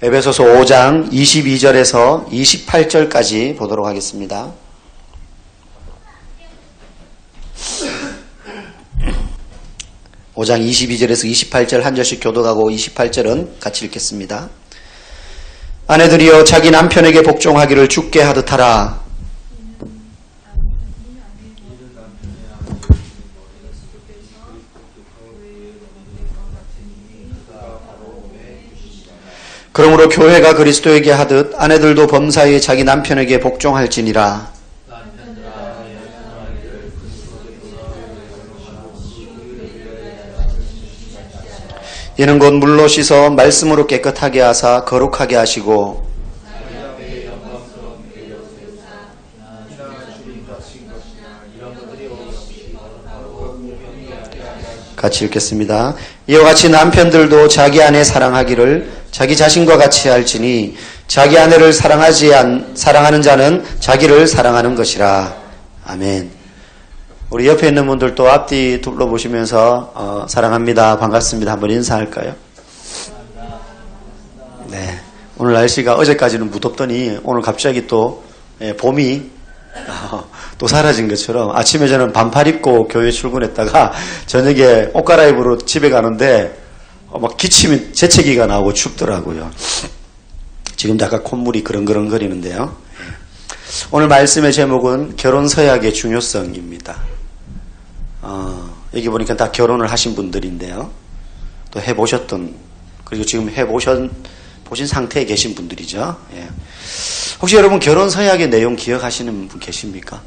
에베소서 5장 22절에서 28절까지 보도록 하겠습니다. (5장 22절에서 28절) 한 절씩 교독하고 28절은 같이 읽겠습니다. 아내들이여 자기 남편에게 복종하기를 주께 하듯 하라. 그러므로 교회가 그리스도에게 하듯 아내들도 범사에 자기 남편에게 복종할지니라. 이는 곧 물로 씻어 말씀으로 깨끗하게 하사 거룩하게 하시고 같이 읽겠습니다. 이와 같이 남편들도 자기 아내 사랑하기를 자기 자신과 같이 할지니 자기 아내를 사랑하는 자는 자기를 사랑하는 것이라. 아멘. 우리 옆에 있는 분들도 앞뒤 둘러보시면서 사랑합니다, 반갑습니다 한번 인사할까요? 네. 오늘 날씨가 어제까지는 무덥더니 오늘 갑자기 또 봄이 또 사라진 것처럼 아침에 저는 반팔 입고 교회 출근했다가 저녁에 옷 갈아입으러 집에 가는데 막 기침이 재채기가 나오고 춥더라고요. 지금도 약간 콧물이 그렁그렁 거리는데요. 오늘 말씀의 제목은 결혼 서약의 중요성입니다. 여기 보니까 다 결혼을 하신 분들인데요. 또 해보셨던, 그리고 지금 보신 상태에 계신 분들이죠. 예. 혹시 여러분 결혼 서약의 내용 기억하시는 분 계십니까?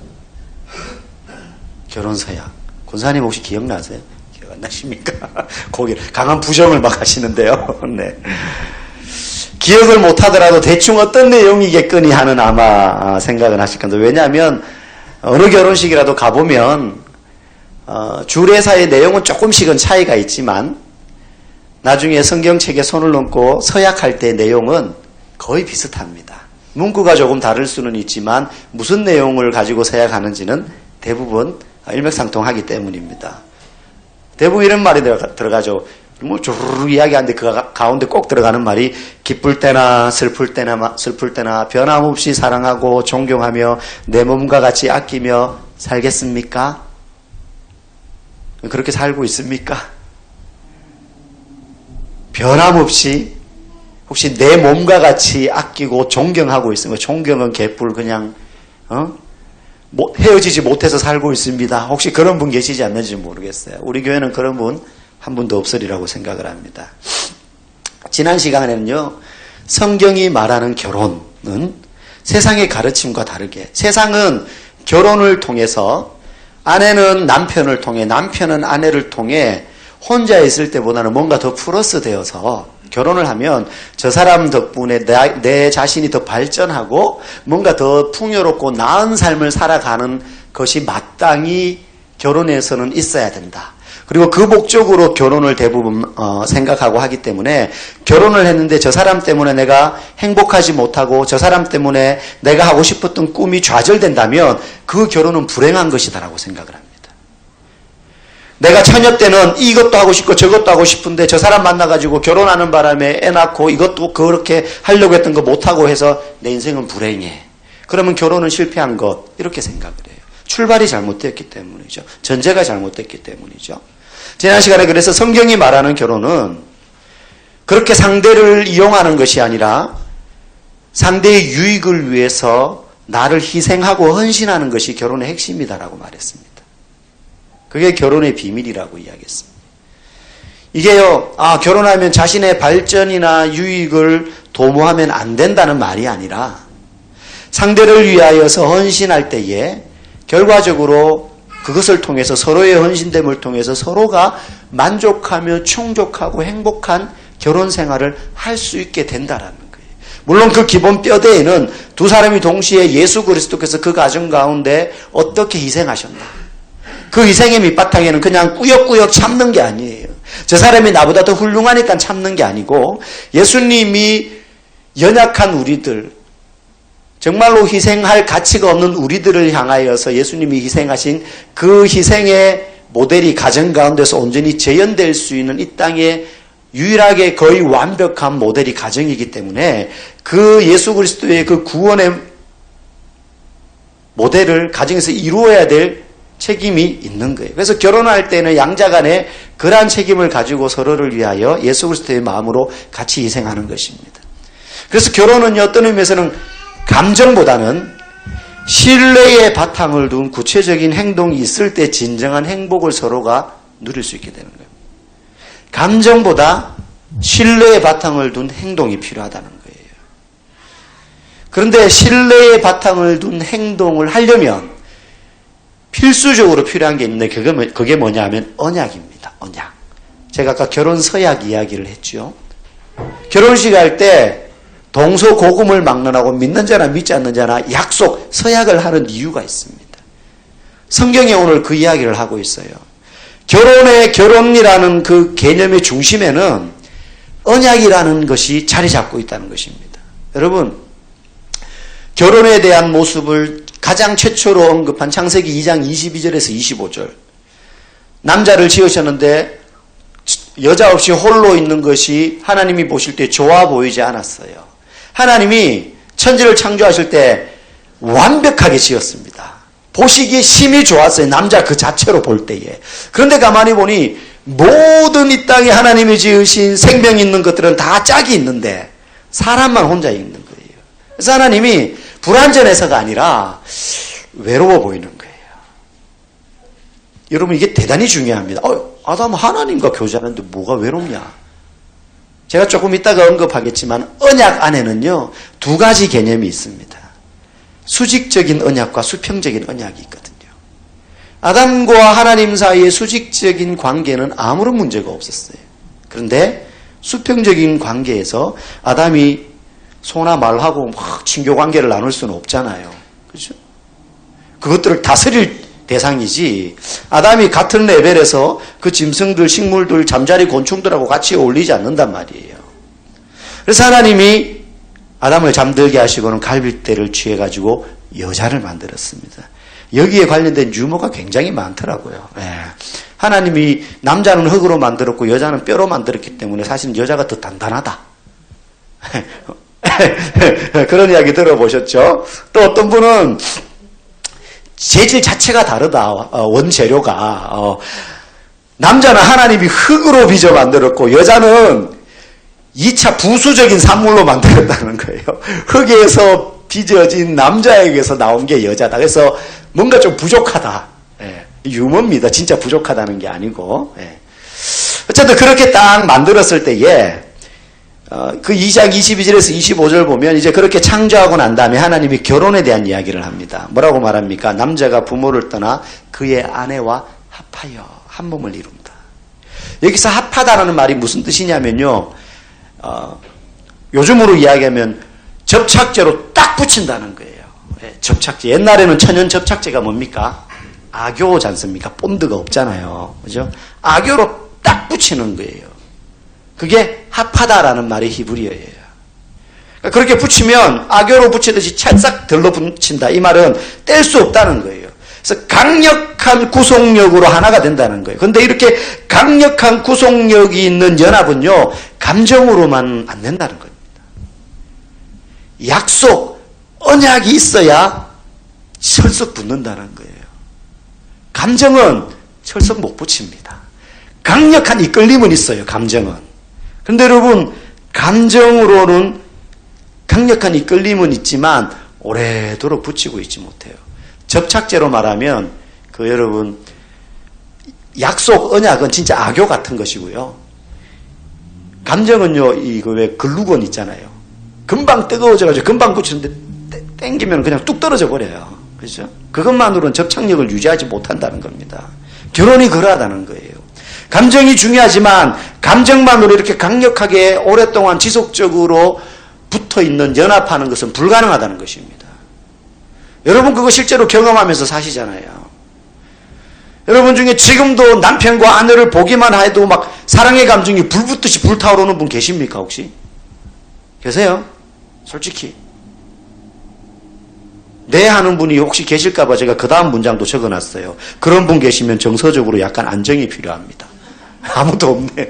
결혼 서약. 권사님 혹시 기억나세요? 기억 안 나십니까? 거기 강한 부정을 막 하시는데요. 네. 기억을 못하더라도 대충 어떤 내용이겠거니 하는 아마 생각은 하실 건데, 왜냐하면 어느 결혼식이라도 가보면 주례사의 내용은 조금씩은 차이가 있지만 나중에 성경책에 손을 얹고 서약할 때 내용은 거의 비슷합니다. 문구가 조금 다를 수는 있지만 무슨 내용을 가지고 서약하는지는 대부분 일맥상통하기 때문입니다. 대부분 이런 말이 들어가죠. 뭐 주르륵 이야기하는데 그 가운데 꼭 들어가는 말이 기쁠 때나 슬플 때나 변함없이 사랑하고 존경하며 내 몸과 같이 아끼며 살겠습니까? 그렇게 살고 있습니까? 변함없이 혹시 내 몸과 같이 아끼고 존경하고 있습니까? 존경은 개뿔 그냥 헤어지지 못해서 살고 있습니다. 혹시 그런 분 계시지 않는지 모르겠어요. 우리 교회는 그런 분 한 분도 없으리라고 생각을 합니다. 지난 시간에는요, 성경이 말하는 결혼은 세상의 가르침과 다르게, 세상은 결혼을 통해서 아내는 남편을 통해, 남편은 아내를 통해 혼자 있을 때보다는 뭔가 더 플러스 되어서 결혼을 하면 저 사람 덕분에 내 자신이 더 발전하고 뭔가 더 풍요롭고 나은 삶을 살아가는 것이 마땅히 결혼에서는 있어야 된다. 그리고 그 목적으로 결혼을 대부분 생각하고 하기 때문에 결혼을 했는데 저 사람 때문에 내가 행복하지 못하고 저 사람 때문에 내가 하고 싶었던 꿈이 좌절된다면 그 결혼은 불행한 것이다라고 생각을 합니다. 내가 처녀 때는 이것도 하고 싶고 저것도 하고 싶은데 저 사람 만나가지고 결혼하는 바람에 애 낳고 이것도 그렇게 하려고 했던 거 못하고 해서 내 인생은 불행해. 그러면 결혼은 실패한 것, 이렇게 생각을 해요. 출발이 잘못됐기 때문이죠. 전제가 잘못됐기 때문이죠. 지난 시간에 그래서 성경이 말하는 결혼은 그렇게 상대를 이용하는 것이 아니라 상대의 유익을 위해서 나를 희생하고 헌신하는 것이 결혼의 핵심이다라고 말했습니다. 그게 결혼의 비밀이라고 이야기했습니다. 이게요, 결혼하면 자신의 발전이나 유익을 도모하면 안 된다는 말이 아니라 상대를 위하여서 헌신할 때에 결과적으로 그것을 통해서 서로의 헌신됨을 통해서 서로가 만족하며 충족하고 행복한 결혼 생활을 할 수 있게 된다라는 거예요. 물론 그 기본 뼈대에는 두 사람이 동시에 예수 그리스도께서 그 가정 가운데 어떻게 희생하셨나. 그 희생의 밑바탕에는 그냥 꾸역꾸역 참는 게 아니에요. 저 사람이 나보다 더 훌륭하니까 참는 게 아니고 예수님이 연약한 우리들, 정말로 희생할 가치가 없는 우리들을 향하여서 예수님이 희생하신 그 희생의 모델이 가정 가운데서 온전히 재현될 수 있는 이 땅에 유일하게 거의 완벽한 모델이 가정이기 때문에 그 예수 그리스도의 그 구원의 모델을 가정에서 이루어야 될 책임이 있는 거예요. 그래서 결혼할 때는 양자간에 그러한 책임을 가지고 서로를 위하여 예수 그리스도의 마음으로 같이 희생하는 것입니다. 그래서 결혼은 어떤 의미에서는 감정보다는 신뢰의 바탕을 둔 구체적인 행동이 있을 때 진정한 행복을 서로가 누릴 수 있게 되는 거예요. 감정보다 신뢰의 바탕을 둔 행동이 필요하다는 거예요. 그런데 신뢰의 바탕을 둔 행동을 하려면 필수적으로 필요한 게 있는데 그게 뭐냐 하면 언약입니다. 언약. 제가 아까 결혼 서약 이야기를 했죠. 결혼식 할 때 동서고금을 막론하고 믿는 자나 믿지 않는 자나 약속, 서약을 하는 이유가 있습니다. 성경에 오늘 그 이야기를 하고 있어요. 결혼이라는 그 개념의 중심에는 언약이라는 것이 자리 잡고 있다는 것입니다. 여러분, 결혼에 대한 모습을 가장 최초로 언급한 창세기 2장 22절에서 25절. 남자를 지으셨는데 여자 없이 홀로 있는 것이 하나님이 보실 때 좋아 보이지 않았어요. 하나님이 천지를 창조하실 때 완벽하게 지었습니다. 보시기에 심히 좋았어요. 남자 그 자체로 볼 때에. 그런데 가만히 보니 모든 이 땅에 하나님이 지으신 생명 있는 것들은 다 짝이 있는데 사람만 혼자 있는 거예요. 그래서 하나님이 불완전해서가 아니라 외로워 보이는 거예요. 여러분 이게 대단히 중요합니다. 아담 하나님과 교제하는데 뭐가 외롭냐? 제가 조금 이따가 언급하겠지만 언약 안에는요 2가지 개념이 있습니다. 수직적인 언약과 수평적인 언약이 있거든요. 아담과 하나님 사이의 수직적인 관계는 아무런 문제가 없었어요. 그런데 수평적인 관계에서 아담이 소나 말하고 막 친교 관계를 나눌 수는 없잖아요. 그렇죠? 그것들을 다스릴 대상이지 아담이 같은 레벨에서 그 짐승들, 식물들, 잠자리 곤충들하고 같이 어울리지 않는단 말이에요. 그래서 하나님이 아담을 잠들게 하시고는 갈빗대를 취해가지고 여자를 만들었습니다. 여기에 관련된 유머가 굉장히 많더라고요. 하나님이 남자는 흙으로 만들었고 여자는 뼈로 만들었기 때문에 사실은 여자가 더 단단하다. 그런 이야기 들어보셨죠? 또 어떤 분은 재질 자체가 다르다. 원재료가. 남자는 하나님이 흙으로 빚어 만들었고 여자는 2차 부수적인 산물로 만들었다는 거예요. 흙에서 빚어진 남자에게서 나온 게 여자다. 그래서 뭔가 좀 부족하다. 유머입니다. 진짜 부족하다는 게 아니고. 어쨌든 그렇게 딱 만들었을 때에 그 2장 22절에서 25절 보면 이제 그렇게 창조하고 난 다음에 하나님이 결혼에 대한 이야기를 합니다. 뭐라고 말합니까? 남자가 부모를 떠나 그의 아내와 합하여 한 몸을 이룬다. 여기서 합하다라는 말이 무슨 뜻이냐면요. 요즘으로 이야기하면 접착제로 딱 붙인다는 거예요. 접착제. 옛날에는 천연 접착제가 뭡니까? 악교지 않습니까? 본드가 없잖아요. 그죠? 악교로 딱 붙이는 거예요. 그게 합하다라는 말이 히브리어예요. 그렇게 붙이면 악교로 붙이듯이 찰싹 들러 붙인다. 이 말은 뗄 수 없다는 거예요. 그래서 강력한 구속력으로 하나가 된다는 거예요. 그런데 이렇게 강력한 구속력이 있는 연합은요. 감정으로만 안 된다는 겁니다. 약속, 언약이 있어야 철썩 붙는다는 거예요. 감정은 철썩 못 붙입니다. 강력한 이끌림은 있어요. 감정은. 그런데 여러분 감정으로는 강력한 이끌림은 있지만 오래도록 붙이고 있지 못해요. 접착제로 말하면 여러분 약속, 언약은 진짜 악교 같은 것이고요. 감정은요 이거 왜 글루건 있잖아요. 금방 뜨거워져가지고 금방 붙이는데 땡기면 그냥 뚝 떨어져 버려요. 그렇죠? 그것만으로는 접착력을 유지하지 못한다는 겁니다. 결혼이 그러하다는 거예요. 감정이 중요하지만 감정만으로 이렇게 강력하게 오랫동안 지속적으로 붙어있는 연합하는 것은 불가능하다는 것입니다. 여러분 그거 실제로 경험하면서 사시잖아요. 여러분 중에 지금도 남편과 아내를 보기만 해도 막 사랑의 감정이 불붙듯이 불타오르는 분 계십니까 혹시? 계세요? 솔직히. 네 하는 분이 혹시 계실까봐 제가 그 다음 문장도 적어놨어요. 그런 분 계시면 정서적으로 약간 안정이 필요합니다. 아무도 없네요.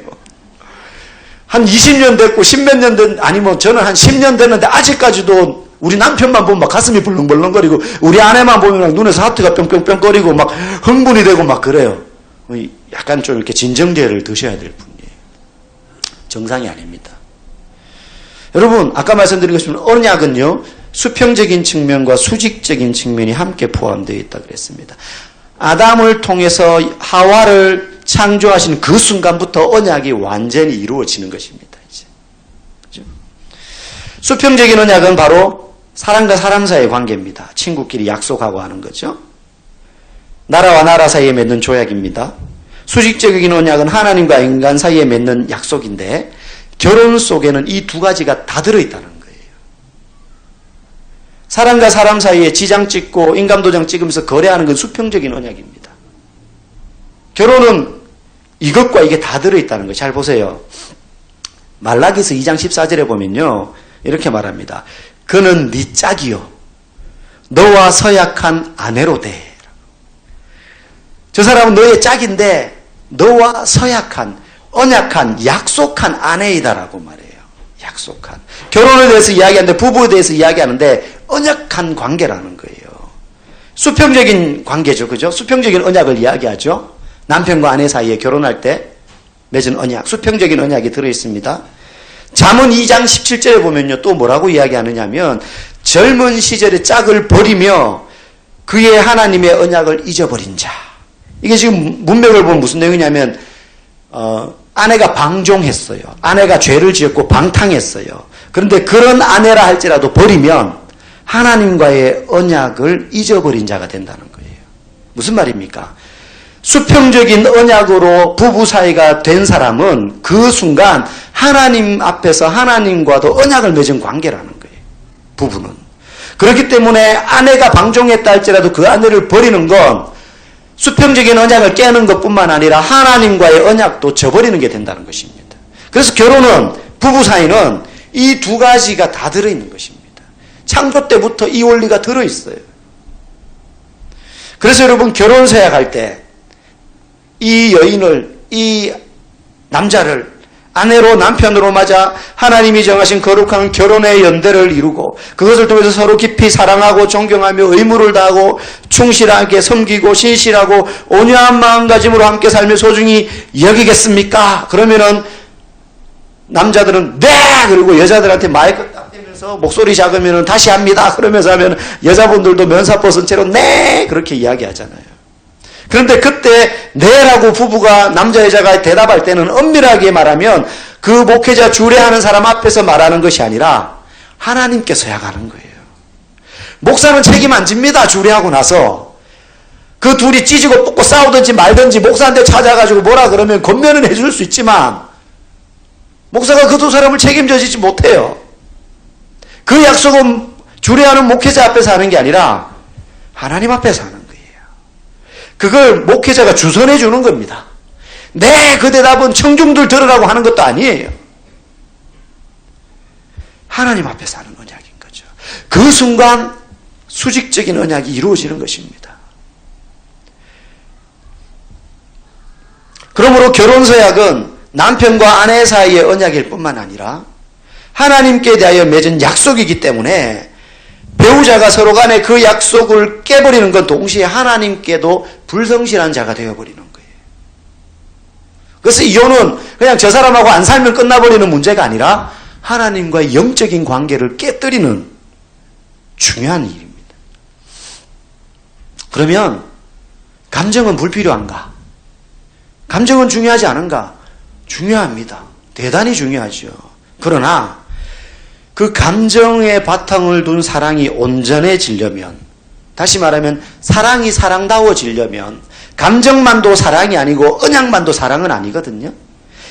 한 20년 됐고 10몇 년 된, 아니면 저는 한 10년 됐는데 아직까지도 우리 남편만 보면 막 가슴이 벌렁벌렁거리고 우리 아내만 보면 눈에서 하트가 뿅뿅뿅거리고 막 흥분이 되고 막 그래요. 약간 좀 이렇게 진정제를 드셔야 될 뿐이에요. 정상이 아닙니다. 여러분, 아까 말씀드린 것처럼 언약은요, 수평적인 측면과 수직적인 측면이 함께 포함되어 있다 그랬습니다. 아담을 통해서 하와를 창조하신 그 순간부터 언약이 완전히 이루어지는 것입니다. 이제. 그렇죠? 수평적인 언약은 바로 사람과 사람 사이의 관계입니다. 친구끼리 약속하고 하는 거죠. 나라와 나라 사이에 맺는 조약입니다. 수직적인 언약은 하나님과 인간 사이에 맺는 약속인데 결혼 속에는 이 두 가지가 다 들어있다는 거예요. 사람과 사람 사이에 지장 찍고 인감도장 찍으면서 거래하는 건 수평적인 언약입니다. 결혼은 이것과 이게 다 들어있다는 거예요. 잘 보세요. 말라기서 2장 14절에 보면요, 이렇게 말합니다. 그는 네 짝이요 너와 서약한 아내로 돼. 저 사람은 너의 짝인데 너와 서약한, 언약한, 약속한 아내이다라고 말해요. 약속한. 결혼에 대해서 이야기하는데, 부부에 대해서 이야기하는데 언약한 관계라는 거예요. 수평적인 관계죠. 그죠? 수평적인 언약을 이야기하죠. 남편과 아내 사이에 결혼할 때 맺은 언약, 수평적인 언약이 들어있습니다. 잠언 2장 17절에 보면요, 또 뭐라고 이야기하느냐면 젊은 시절의 짝을 버리며 그의 하나님의 언약을 잊어버린 자. 이게 지금 문맥을 보면 무슨 내용이냐면 아내가 방종했어요. 아내가 죄를 지었고 방탕했어요. 그런데 그런 아내라 할지라도 버리면 하나님과의 언약을 잊어버린 자가 된다는 거예요. 무슨 말입니까? 수평적인 언약으로 부부 사이가 된 사람은 그 순간 하나님 앞에서 하나님과도 언약을 맺은 관계라는 거예요. 부부는. 그렇기 때문에 아내가 방종했다 할지라도 그 아내를 버리는 건 수평적인 언약을 깨는 것뿐만 아니라 하나님과의 언약도 저버리는 게 된다는 것입니다. 그래서 결혼은, 부부 사이는 이 두 가지가 다 들어있는 것입니다. 창조 때부터 이 원리가 들어있어요. 그래서 여러분, 결혼 서약할 때 이 여인을, 이 남자를 아내로, 남편으로 맞아 하나님이 정하신 거룩한 결혼의 연대를 이루고 그것을 통해서 서로 깊이 사랑하고 존경하며 의무를 다하고 충실하게 섬기고 신실하고 온유한 마음가짐으로 함께 살며 소중히 여기겠습니까? 그러면은 남자들은 네! 그리고 여자들한테 마이크 딱 대면서 목소리 작으면은 다시 합니다. 그러면서 하면 여자분들도 면사 벗은 채로 네! 그렇게 이야기하잖아요. 그런데 그때 네라고 부부가, 남자 여자가 대답할 때는 엄밀하게 말하면 그 목회자 주례하는 사람 앞에서 말하는 것이 아니라 하나님께 서약하는 거예요. 목사는 책임 안 집니다. 주례하고 나서. 그 둘이 찢고 뽑고 싸우든지 말든지 목사한테 찾아가지고 뭐라 그러면 권면은 해줄 수 있지만 목사가 그 두 사람을 책임져 지지 못해요. 그 약속은 주례하는 목회자 앞에서 하는 게 아니라 하나님 앞에서 하는 거예요. 그걸 목회자가 주선해 주는 겁니다. 네, 그 대답은 청중들 들으라고 하는 것도 아니에요. 하나님 앞에서 하는 언약인 거죠. 그 순간 수직적인 언약이 이루어지는 것입니다. 그러므로 결혼서약은 남편과 아내 사이의 언약일 뿐만 아니라 하나님께 대하여 맺은 약속이기 때문에 배우자가 서로 간에 그 약속을 깨버리는 건 동시에 하나님께도 불성실한 자가 되어버리는 거예요. 그래서 이혼은 그냥 저 사람하고 안 살면 끝나버리는 문제가 아니라 하나님과의 영적인 관계를 깨뜨리는 중요한 일입니다. 그러면 감정은 불필요한가? 감정은 중요하지 않은가? 중요합니다. 대단히 중요하죠. 그러나 그 감정의 바탕을 둔 사랑이 온전해지려면, 다시 말하면 사랑이 사랑다워지려면 감정만도 사랑이 아니고 언약만도 사랑은 아니거든요.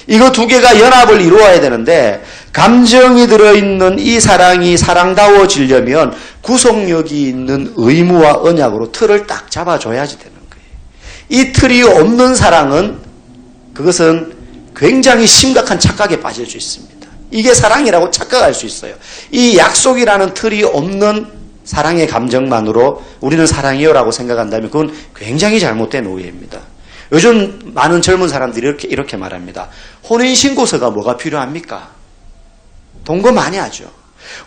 이거 두 개가 연합을 이루어야 되는데 감정이 들어있는 이 사랑이 사랑다워지려면 구속력이 있는 의무와 언약으로 틀을 딱 잡아줘야지 되는 거예요. 이 틀이 없는 사랑은, 그것은 굉장히 심각한 착각에 빠질 수 있습니다. 이게 사랑이라고 착각할 수 있어요. 이 약속이라는 틀이 없는 사랑의 감정만으로 우리는 사랑이요라고 생각한다면 그건 굉장히 잘못된 오해입니다. 요즘 많은 젊은 사람들이 이렇게 말합니다. 혼인신고서가 뭐가 필요합니까? 동거 많이 하죠.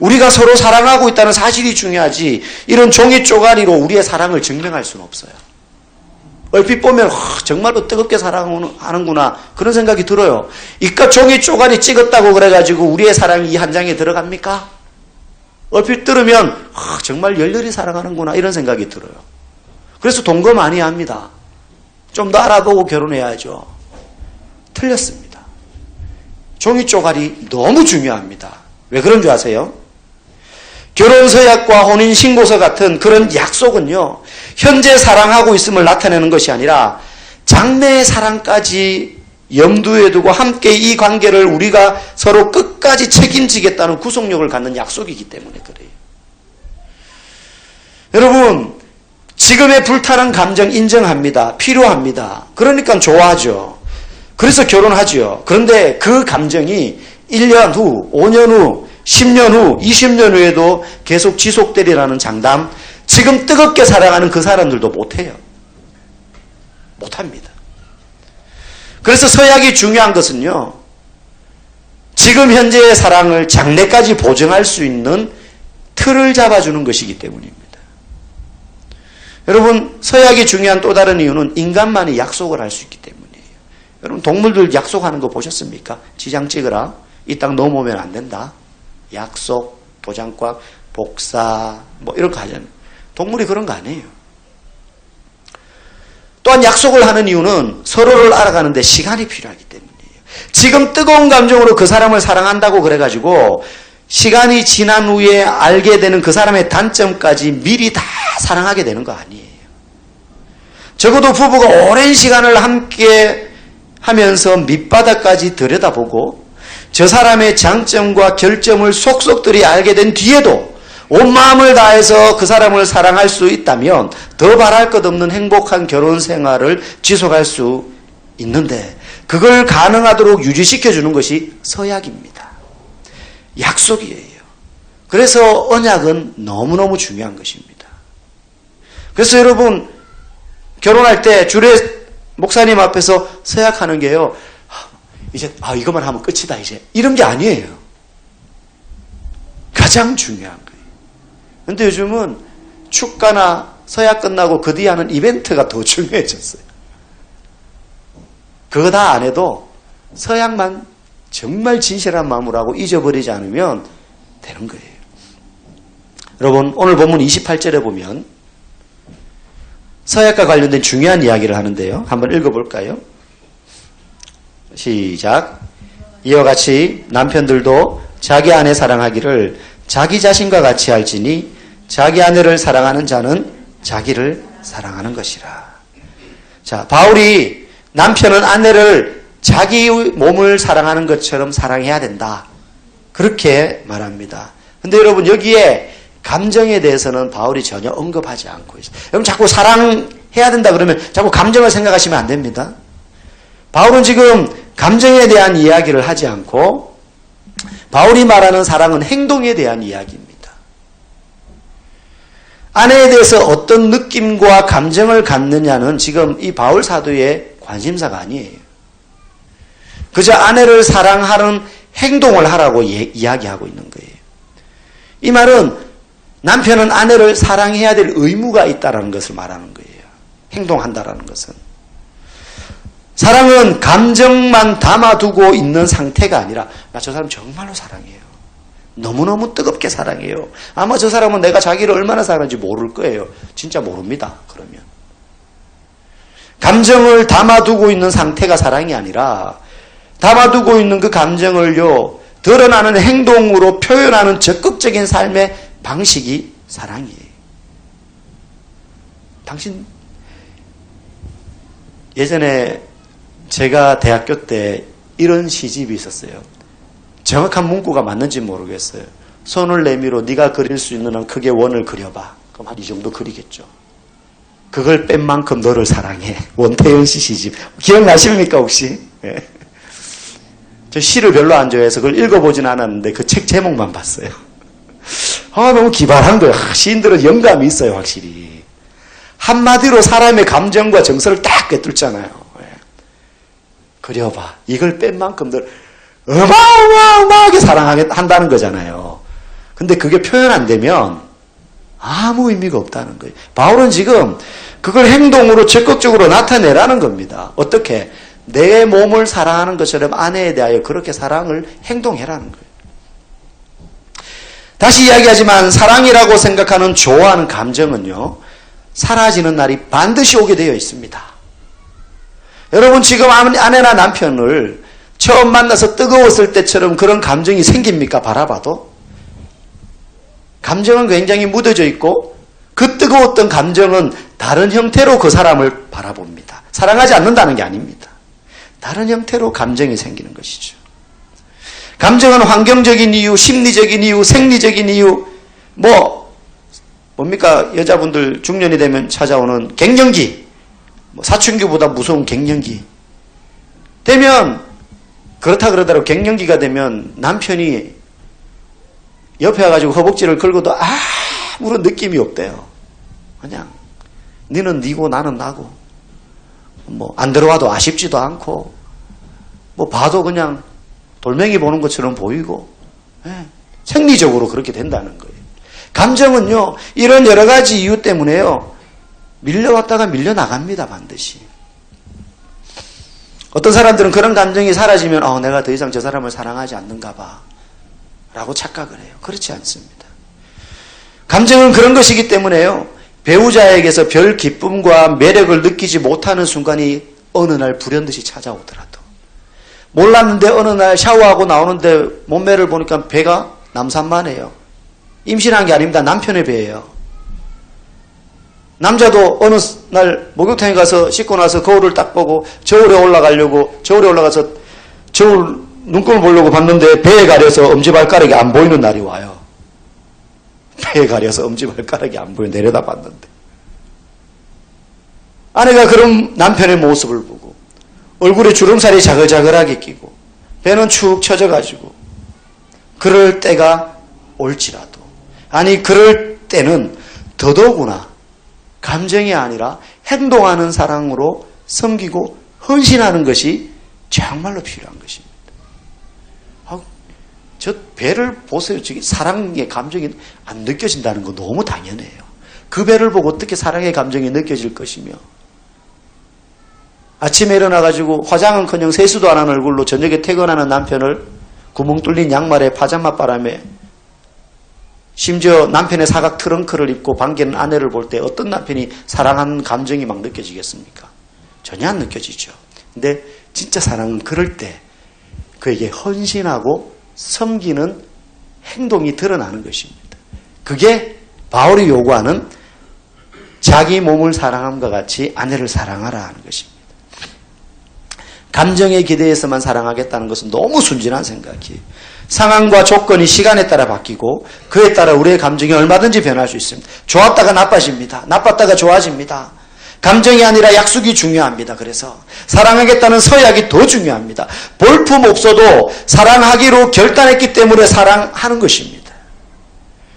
우리가 서로 사랑하고 있다는 사실이 중요하지 이런 종이 쪼가리로 우리의 사랑을 증명할 수는 없어요. 얼핏 보면 정말로 뜨겁게 사랑하는구나 그런 생각이 들어요. 이깟 종이 쪼가리 찍었다고 그래가지고 우리의 사랑이 이 한 장에 들어갑니까? 얼핏 들으면 정말 열렬히 사랑하는구나 이런 생각이 들어요. 그래서 동거 많이 합니다. 좀 더 알아보고 결혼해야죠. 틀렸습니다. 종이 쪼가리 너무 중요합니다. 왜 그런 줄 아세요? 결혼서약과 혼인신고서 같은 그런 약속은요, 현재 사랑하고 있음을 나타내는 것이 아니라 장래의 사랑까지 염두에 두고 함께 이 관계를 우리가 서로 끝까지 책임지겠다는 구속력을 갖는 약속이기 때문에 그래요. 여러분, 지금의 불타는 감정 인정합니다. 필요합니다. 그러니까 좋아하죠. 그래서 결혼하죠. 그런데 그 감정이 1년 후, 5년 후, 10년 후, 20년 후에도 계속 지속되리라는 장담, 지금 뜨겁게 사랑하는 그 사람들도 못해요. 못합니다. 그래서 서약이 중요한 것은요, 지금 현재의 사랑을 장래까지 보증할 수 있는 틀을 잡아주는 것이기 때문입니다. 여러분, 서약이 중요한 또 다른 이유는 인간만이 약속을 할 수 있기 때문이에요. 여러분, 동물들 약속하는 거 보셨습니까? 지장 찍으라. 이 땅 넘어오면 안 된다. 약속, 도장꽉, 복사, 뭐 이런 거 하잖아요. 동물이 그런 거 아니에요. 또한 약속을 하는 이유는 서로를 알아가는데 시간이 필요하기 때문이에요. 지금 뜨거운 감정으로 그 사람을 사랑한다고 그래가지고 시간이 지난 후에 알게 되는 그 사람의 단점까지 미리 다 사랑하게 되는 거 아니에요. 적어도 부부가 오랜 시간을 함께 하면서 밑바닥까지 들여다보고 저 사람의 장점과 결점을 속속들이 알게 된 뒤에도 온 마음을 다해서 그 사람을 사랑할 수 있다면 더 바랄 것 없는 행복한 결혼 생활을 지속할 수 있는데 그걸 가능하도록 유지시켜주는 것이 서약입니다. 약속이에요. 그래서 언약은 너무너무 중요한 것입니다. 그래서 여러분 결혼할 때 주례 목사님 앞에서 서약하는 게요. 이제 이것만 하면 끝이다 이제 이런 게 아니에요. 가장 중요한 거예요. 그런데 요즘은 축가나 서약 끝나고 그 뒤에 하는 이벤트가 더 중요해졌어요. 그거 다 안 해도 서약만 정말 진실한 마음으로 하고 잊어버리지 않으면 되는 거예요. 여러분 오늘 본문 28절에 보면 서약과 관련된 중요한 이야기를 하는데요. 한번 읽어볼까요? 시작. 이와 같이 남편들도 자기 아내 사랑하기를 자기 자신과 같이 할지니 자기 아내를 사랑하는 자는 자기를 사랑하는 것이라. 자, 바울이 남편은 아내를 자기 몸을 사랑하는 것처럼 사랑해야 된다. 그렇게 말합니다. 근데 여러분 여기에 감정에 대해서는 바울이 전혀 언급하지 않고 있어요. 여러분 자꾸 사랑해야 된다 그러면 자꾸 감정을 생각하시면 안 됩니다. 바울은 지금 감정에 대한 이야기를 하지 않고 바울이 말하는 사랑은 행동에 대한 이야기입니다. 아내에 대해서 어떤 느낌과 감정을 갖느냐는 지금 이 바울 사도의 관심사가 아니에요. 그저 아내를 사랑하는 행동을 하라고 이야기하고 있는 거예요. 이 말은 남편은 아내를 사랑해야 될 의무가 있다는 것을 말하는 거예요. 행동한다라는 것은. 사랑은 감정만 담아두고 있는 상태가 아니라 나 저 사람 정말로 사랑해요. 너무너무 뜨겁게 사랑해요. 아마 저 사람은 내가 자기를 얼마나 사랑하는지 모를 거예요. 진짜 모릅니다. 그러면. 감정을 담아두고 있는 상태가 사랑이 아니라 담아두고 있는 그 감정을요 드러나는 행동으로 표현하는 적극적인 삶의 방식이 사랑이에요. 당신 예전에 제가 대학교 때 이런 시집이 있었어요. 정확한 문구가 맞는지 모르겠어요. 손을 내밀어 네가 그릴 수 있는 한 크게 원을 그려봐. 그럼 한 이 정도 그리겠죠. 그걸 뺀 만큼 너를 사랑해. 원태현 씨 시집. 기억나십니까 혹시? 네. 저 시를 별로 안 좋아해서 그걸 읽어보진 않았는데 그 책 제목만 봤어요. 너무 기발한 거예요. 시인들은 영감이 있어요 확실히. 한마디로 사람의 감정과 정서를 딱 꿰뚫잖아요. 그려봐. 이걸 뺀 만큼들 어마어마하게 사랑한다는 거잖아요. 근데 그게 표현 안 되면 아무 의미가 없다는 거예요. 바울은 지금 그걸 행동으로 적극적으로 나타내라는 겁니다. 어떻게? 내 몸을 사랑하는 것처럼 아내에 대하여 그렇게 사랑을 행동해라는 거예요. 다시 이야기하지만 사랑이라고 생각하는 좋아하는 감정은요, 사라지는 날이 반드시 오게 되어 있습니다. 여러분 지금 아내나 남편을 처음 만나서 뜨거웠을 때처럼 그런 감정이 생깁니까? 바라봐도? 감정은 굉장히 묻어져 있고 그 뜨거웠던 감정은 다른 형태로 그 사람을 바라봅니다. 사랑하지 않는다는 게 아닙니다. 다른 형태로 감정이 생기는 것이죠. 감정은 환경적인 이유, 심리적인 이유, 생리적인 이유, 뭡니까? 여자분들 중년이 되면 찾아오는 갱년기, 사춘기보다 무서운 갱년기. 되면, 그렇다 그러더라도 갱년기가 되면 남편이 옆에 와가지고 허벅지를 긁어도 아무런 느낌이 없대요. 그냥, 너는 니고 나는 나고, 안 들어와도 아쉽지도 않고, 봐도 그냥 돌멩이 보는 것처럼 보이고, 생리적으로 그렇게 된다는 거예요. 감정은요, 이런 여러 가지 이유 때문에요, 밀려왔다가 밀려나갑니다, 반드시. 어떤 사람들은 그런 감정이 사라지면, 내가 더 이상 저 사람을 사랑하지 않는가 봐. 라고 착각을 해요. 그렇지 않습니다. 감정은 그런 것이기 때문에요, 배우자에게서 별 기쁨과 매력을 느끼지 못하는 순간이 어느 날 불현듯이 찾아오더라도, 몰랐는데 어느 날 샤워하고 나오는데 몸매를 보니까 배가 남산만해요. 임신한 게 아닙니다. 남편의 배예요. 남자도 어느 날 목욕탕에 가서 씻고 나서 거울을 딱 보고 저울에 올라가서 저울 눈금을 보려고 봤는데 배에 가려서 엄지발가락이 안 보이는 날이 와요. 배에 가려서 엄지발가락이 안 보여 내려다 봤는데. 아내가 그런 남편의 모습을 보고 얼굴에 주름살이 자글자글하게 끼고 배는 축 처져가지고 그럴 때가 올지라도, 아니 그럴 때는 더더구나 감정이 아니라 행동하는 사랑으로 섬기고 헌신하는 것이 정말로 필요한 것입니다. 저 배를 보세요. 저기 사랑의 감정이 안 느껴진다는 거 너무 당연해요. 그 배를 보고 어떻게 사랑의 감정이 느껴질 것이며, 아침에 일어나가지고 화장은커녕 세수도 안 한 얼굴로 저녁에 퇴근하는 남편을 구멍 뚫린 양말에 파자마 바람에, 심지어 남편의 사각 트렁크를 입고 반기는 아내를 볼 때 어떤 남편이 사랑하는 감정이 막 느껴지겠습니까? 전혀 안 느껴지죠. 근데 진짜 사랑은 그럴 때 그에게 헌신하고 섬기는 행동이 드러나는 것입니다. 그게 바울이 요구하는 자기 몸을 사랑함과 같이 아내를 사랑하라 하는 것입니다. 감정에 기대해서만 사랑하겠다는 것은 너무 순진한 생각이에요. 상황과 조건이 시간에 따라 바뀌고 그에 따라 우리의 감정이 얼마든지 변할 수 있습니다. 좋았다가 나빠집니다. 나빴다가 좋아집니다. 감정이 아니라 약속이 중요합니다. 그래서 사랑하겠다는 서약이 더 중요합니다. 볼품 없어도 사랑하기로 결단했기 때문에 사랑하는 것입니다.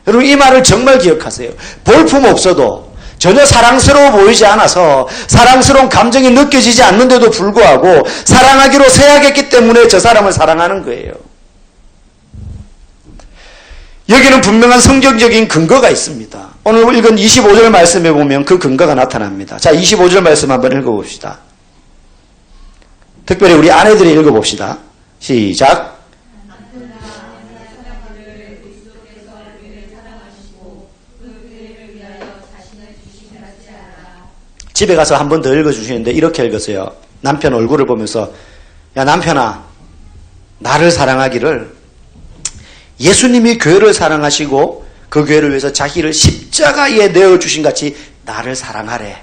여러분 이 말을 정말 기억하세요. 볼품 없어도 전혀 사랑스러워 보이지 않아서 사랑스러운 감정이 느껴지지 않는데도 불구하고 사랑하기로 서약했기 때문에 저 사람을 사랑하는 거예요. 여기는 분명한 성경적인 근거가 있습니다. 오늘 읽은 25절 말씀에 보면 그 근거가 나타납니다. 자, 25절 말씀 한번 읽어봅시다. 특별히 우리 아내들이 읽어봅시다. 시작. 집에 가서 한 번 더 읽어주시는데 이렇게 읽었어요. 남편 얼굴을 보면서, 야 남편아, 나를 사랑하기를 예수님이 교회를 사랑하시고 그 교회를 위해서 자기를 십자가에 내어주신 같이 나를 사랑하래.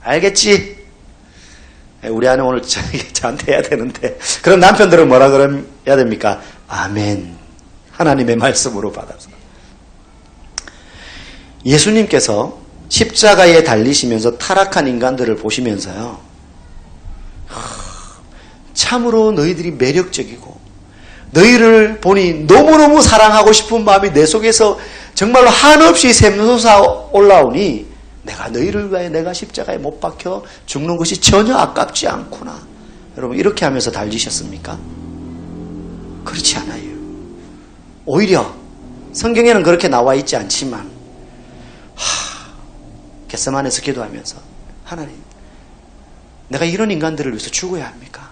알겠지? 우리 아내 오늘 저한테 해야 되는데, 그럼 남편들은 뭐라 그래야 됩니까? 아멘. 하나님의 말씀으로 받아서. 예수님께서 십자가에 달리시면서 타락한 인간들을 보시면서요, 참으로 너희들이 매력적이고 너희를 보니 너무너무 사랑하고 싶은 마음이 내 속에서 정말로 한없이 샘솟아 올라오니 내가 너희를 위하여 내가 십자가에 못 박혀 죽는 것이 전혀 아깝지 않구나 여러분 이렇게 하면서 달리셨습니까? 그렇지 않아요. 오히려 성경에는 그렇게 나와 있지 않지만 겟세마네에서 기도하면서 하나님, 내가 이런 인간들을 위해서 죽어야 합니까?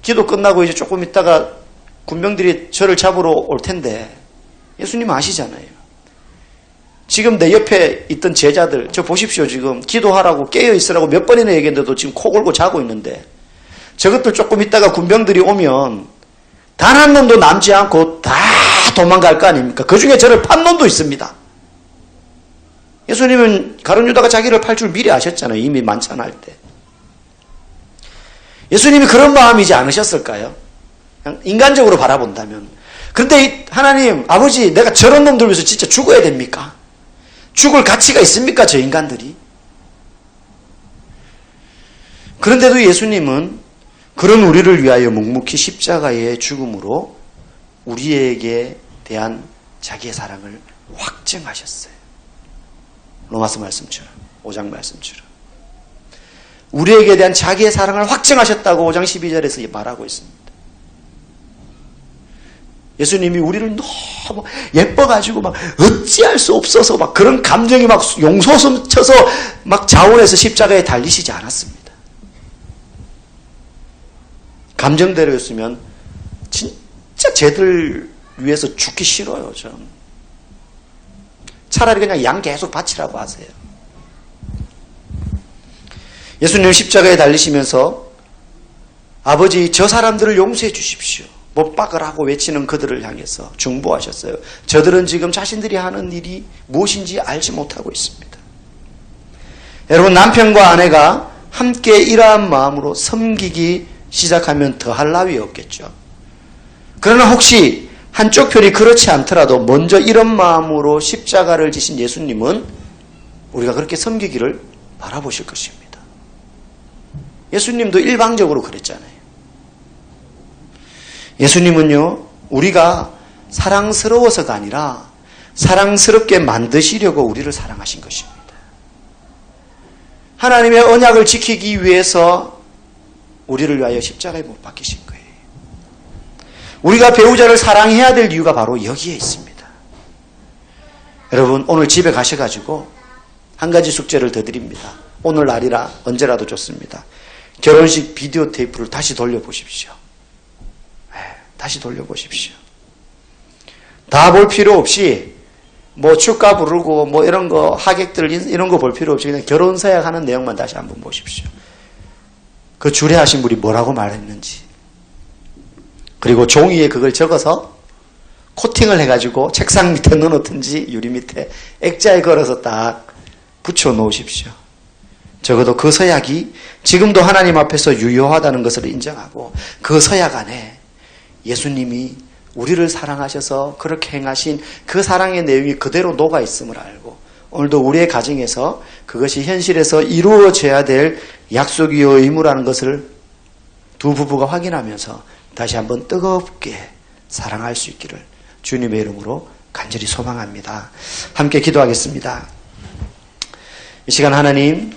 기도 끝나고 이제 조금 있다가 군병들이 저를 잡으러 올 텐데 예수님 아시잖아요. 지금 내 옆에 있던 제자들, 저 보십시오. 지금 기도하라고 깨어있으라고 몇 번이나 얘기했는데도 지금 코 골고 자고 있는데 저것들 조금 있다가 군병들이 오면 단 한 놈도 남지 않고 다 도망갈 거 아닙니까? 그 중에 저를 판 놈도 있습니다. 예수님은 가룟 유다가 자기를 팔 줄 미리 아셨잖아요. 이미 만찬할 때. 예수님이 그런 마음이지 않으셨을까요? 그냥 인간적으로 바라본다면. 그런데 하나님, 아버지, 내가 저런 놈들 위해서 진짜 죽어야 됩니까? 죽을 가치가 있습니까? 저 인간들이? 그런데도 예수님은 그런 우리를 위하여 묵묵히 십자가의 죽음으로 우리에게 대한 자기의 사랑을 확증하셨어요. 로마서 말씀처럼, 5장 말씀처럼. 우리에게 대한 자기의 사랑을 확증하셨다고 5장 12절에서 말하고 있습니다. 예수님이 우리를 너무 예뻐가지고 막 어찌할 수 없어서 막 그런 감정이 막 용솟음 쳐서 막 자원해서 십자가에 달리시지 않았습니다. 감정대로였으면 진짜 쟤들 위해서 죽기 싫어요, 전. 차라리 그냥 양 계속 바치라고 하세요. 예수님 십자가에 달리시면서 아버지, 저 사람들을 용서해 주십시오. 못 박으라고 외치는 그들을 향해서 중보하셨어요. 저들은 지금 자신들이 하는 일이 무엇인지 알지 못하고 있습니다. 여러분, 남편과 아내가 함께 이러한 마음으로 섬기기 시작하면 더할 나위 없겠죠. 그러나 혹시 한쪽 편이 그렇지 않더라도 먼저 이런 마음으로 십자가를 지신 예수님은 우리가 그렇게 섬기기를 바라보실 것입니다. 예수님도 일방적으로 그랬잖아요. 예수님은요, 우리가 사랑스러워서가 아니라 사랑스럽게 만드시려고 우리를 사랑하신 것입니다. 하나님의 언약을 지키기 위해서 우리를 위하여 십자가에 못 박히신 거예요. 우리가 배우자를 사랑해야 될 이유가 바로 여기에 있습니다. 여러분, 오늘 집에 가셔가지고 한 가지 숙제를 더 드립니다. 오늘 날이라 언제라도 좋습니다. 결혼식 비디오 테이프를 다시 돌려보십시오. 다시 돌려보십시오. 다 볼 필요 없이 뭐 축가 부르고 뭐 이런 거 하객들 이런 거 볼 필요 없이 그냥 결혼 서약하는 내용만 다시 한번 보십시오. 그 주례하신 분이 뭐라고 말했는지, 그리고 종이에 그걸 적어서 코팅을 해가지고 책상 밑에 넣어놓든지 유리 밑에 액자에 걸어서 딱 붙여 놓으십시오. 적어도 그 서약이 지금도 하나님 앞에서 유효하다는 것을 인정하고 그 서약 안에 예수님이 우리를 사랑하셔서 그렇게 행하신 그 사랑의 내용이 그대로 녹아 있음을 알고 오늘도 우리의 가정에서 그것이 현실에서 이루어져야 될 약속이요 의무라는 것을 두 부부가 확인하면서 다시 한번 뜨겁게 사랑할 수 있기를 주님의 이름으로 간절히 소망합니다. 함께 기도하겠습니다. 이 시간 하나님,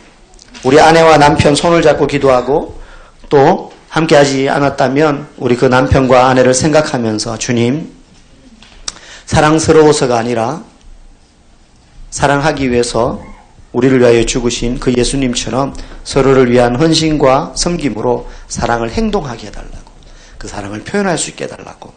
우리 아내와 남편 손을 잡고 기도하고 또 함께 하지 않았다면 우리 그 남편과 아내를 생각하면서 주님, 사랑스러워서가 아니라 사랑하기 위해서 우리를 위하여 죽으신 그 예수님처럼 서로를 위한 헌신과 섬김으로 사랑을 행동하게 해달라고, 그 사랑을 표현할 수 있게 해달라고,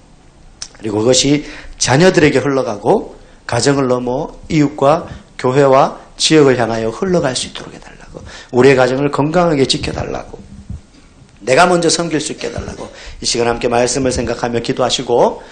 그리고 그것이 자녀들에게 흘러가고 가정을 넘어 이웃과 교회와 지역을 향하여 흘러갈 수 있도록 해달라고, 우리의 가정을 건강하게 지켜달라고, 내가 먼저 섬길 수 있게 해달라고 이 시간 함께 말씀을 생각하며 기도하시고